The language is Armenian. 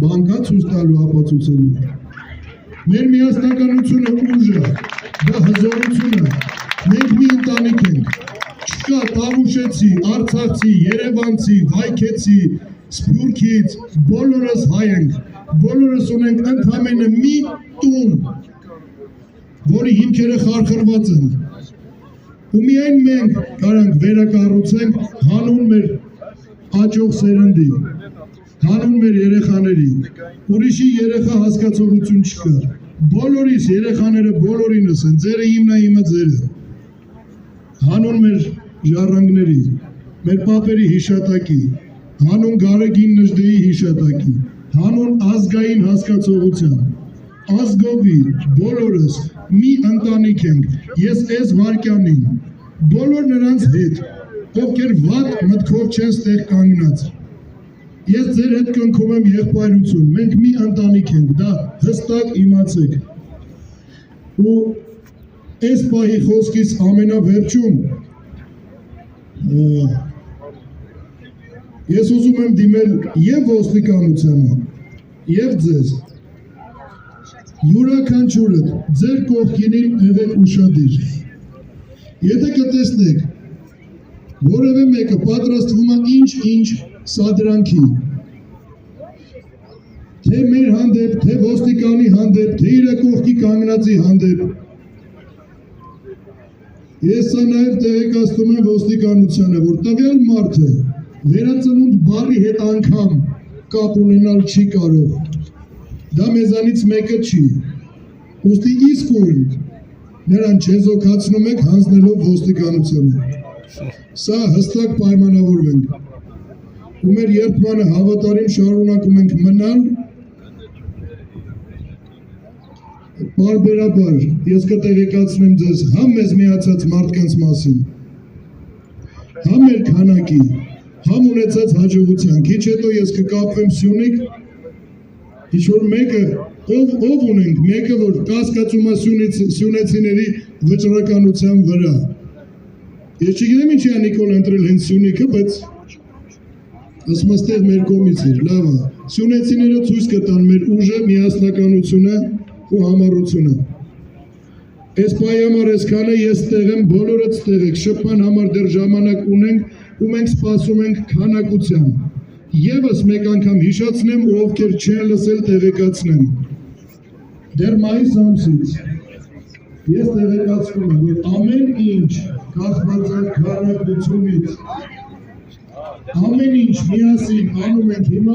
բանկա ցույց տալու ապացուցելու։ Մեր միասնականությունը ուժը, դա հզորություն է։ Մենք մի ընտանիք ենք։ Չկա Տավուշեցի, Արցախցի, Երևանցի, Վայքեցի, Սփյուռքից, բոլորս հայ ենք։ Բոլորս ունենք ընդամենը մի տուն, որի հիմքերը խարխրված են։ Ու միայն մենք կարանք վերակառուցենք հանուն մեր աճող սերնդի, հանուն մեր երեխաների, ուրիշի երեխա հասկացողություն չկա, բոլորիս երեխաները բոլորինս են, ձերը իմնա իմը ձերը, հանուն մեր ժառանգների, մեր պապերի հիշատակի, հանուն Գարեգին Նժդեի հիշատակի, հանուն ազգային հասկացողության, ազգովի բոլորս մի ընտանիք ենք, ես այս վարքյանին, բոլոր նրանց հետ, ովքեր վատ մտքով չեն ստեղ կանգնած, ես ձեր հետ կնքում եմ եղբայրություն, մենք մի ընտանիք ենք, դա հստակ իմացեք, ու այս պահի խոսքից ամենավերջում, ես ուզում եմ դիմել և ոստիկանությանը, և ձեզ, յուրաքանչյուրդ ձեր կողքինին եղեք ուշադիր, եթե կտեսնեք, որևէ մեկը պատրաստվում է ինչ-ինչ սադրանքի, թե մեր հանդեպ, թե ոստիկանի հանդեպ, թե իր կողքի կանգնածի հանդեպ, ես սա նաև տեղեկացնում եմ ոստիկանությանը, որ տվյալ մարդը վերածնունդ բառի հետ անգամ կապ ունենալ չի կարող, դա մեզանից մեկը չի, ուստի իսկույն նրան չեզոքացնում եք հանձնելով ոստիկանությանը, սա հստակ պայմանավորվենք, ու մեր երբմանը հավատարիմ շարունակում ենք մնալ, պարբերաբար ես կտեղեկացնեմ ձեզ համ մեզ միացած մարդկանց մասին, համ մեր քանակի, համ ունեցած հաջողության, քիչ հետո ես կկապվեմ Սյունիք, ինչ-որ մեկը, ով ունենք, մեկը, որ կասկածում է սյունեցիների վճռականության վրա, ես չգիտեմ ինչի է Նիկոլ ընտրել հենց Սյունիքը, բայց ասում աստեղ մեր կողմից էր, լավ է, սյունեցիները ցույց կտան մեր ուժը, միասնականությունը ու համառությունը, այս պահի համար այսքանը ես տեղ եմ, բոլորդ տեղ եք, շփման համար դեռ ժամանակ ունենք, ու մենք սպասում ենք քանակության, ևս մեկ անգամ հիշացնեմ ու ովքեր չեն լսել տեղեկացնեմ, դեռ մայիս ամսից ես տեղեկացնում եմ, որ ամեն ինչ կախված է քանակությունից, ամեն ինչ միասին անում ենք հիմա